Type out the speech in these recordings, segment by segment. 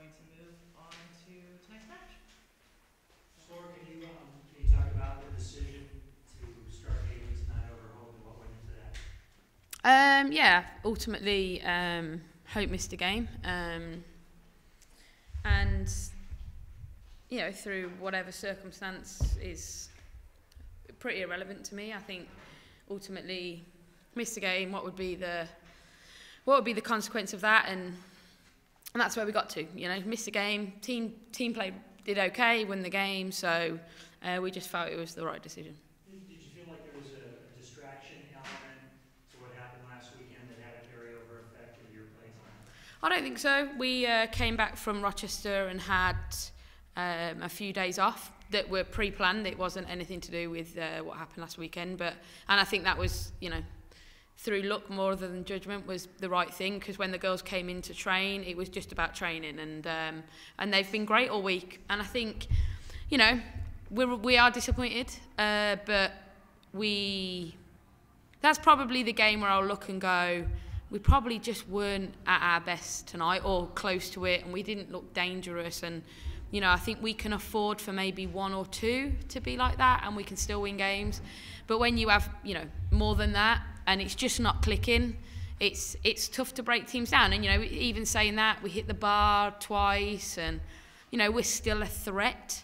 going to move on to tonight's match. Laura, can you talk about the decision to start Hayley tonight over Hope and what went into that? Yeah, ultimately, Hope missed a game, and you know, through whatever circumstance is pretty irrelevant to me. I think ultimately missed a game. What would be the consequence of that? And that's where we got to. You know, missed a game. Team did okay, won the game. So we just felt it was the right decision. Did you feel like there was a distraction element to what happened last weekend that had a carryover effect with your play time? I don't think so. We came back from Rochester and had a few days off that were pre-planned. It wasn't anything to do with what happened last weekend, and I think that was, you know, through luck more than judgment, was the right thing, because when the girls came in to train, it was just about training, and they've been great all week. And I think, you know, we are disappointed, but that's probably the game where I'll look and go, we probably just weren't at our best tonight, or close to it, and we didn't look dangerous. And you know, I think we can afford for maybe one or two to be like that, and we can still win games. But when you have, you know, more than that, and it's just not clicking, it's tough to break teams down. And you know, even saying that, we hit the bar twice, and you know, we're still a threat.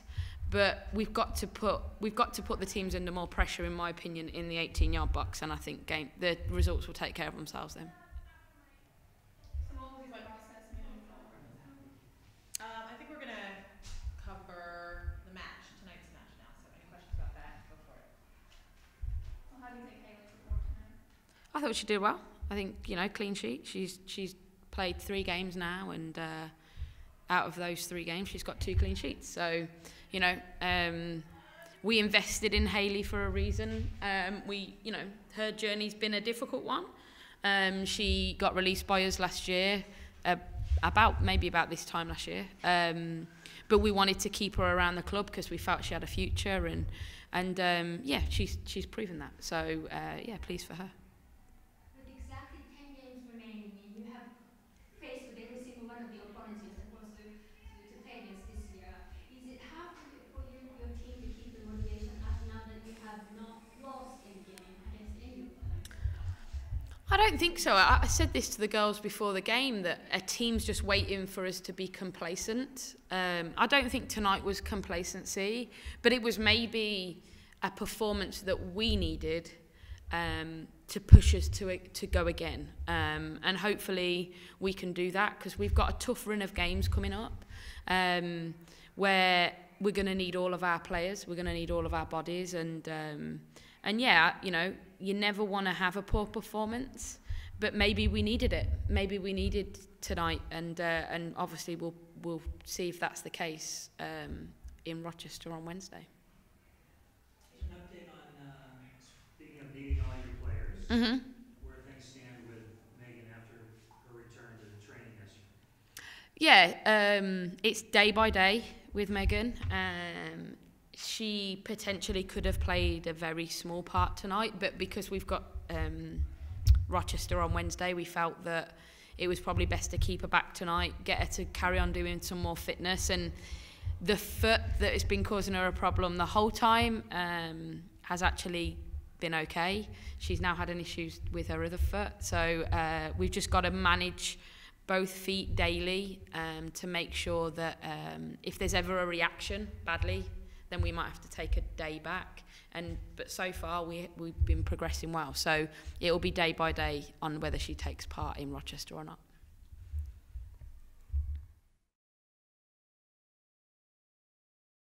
But we've got to put the teams under more pressure, in my opinion, in the 18-yard box, and I think the results will take care of themselves then. I think we're going to cover the match, tonight's match now. So any questions about that, go for it. Well, how do you think Hayley's performed tonight? I thought she did well. I think, you know, clean sheet. She's played 3 games now, and out of those 3 games, she's got 2 clean sheets. So, you know, we invested in Hayley for a reason. You know, her journey's been a difficult one. She got released by us last year, maybe about this time last year. But we wanted to keep her around the club because we felt she had a future, and yeah, she's proven that. So yeah, pleased for her. With exactly 10 games remaining, and you have faced with every single one of the opponents you're supposed to play against this year, is it hard for your team to keep the motivation up now that you have not lost any game against any opponent? I don't think so. I said this to the girls before the game, that a team's just waiting for us to be complacent. I don't think tonight was complacency, but it was maybe a performance that we needed to push us to go again. And hopefully we can do that, because we've got a tough run of games coming up where we're going to need all of our players, we're going to need all of our bodies, and yeah, you know, you never want to have a poor performance, but maybe we needed it. Maybe we needed tonight, and obviously we'll see if that's the case in Rochester on Wednesday. An update on, speaking of meeting all your players, where things stand with Megan after her return to training yesterday? Yeah, it's day by day with Megan. She potentially could have played a very small part tonight, but because we've got Rochester on Wednesday, we felt that it was probably best to keep her back tonight, get her to carry on doing some more fitness. And the foot that has been causing her a problem the whole time has actually been okay. She's now had an issue with her other foot, so we've just got to manage both feet daily to make sure that if there's ever a reaction badly, then we might have to take a day back. But so far we've been progressing well, so it'll be day by day on whether she takes part in Rochester or not.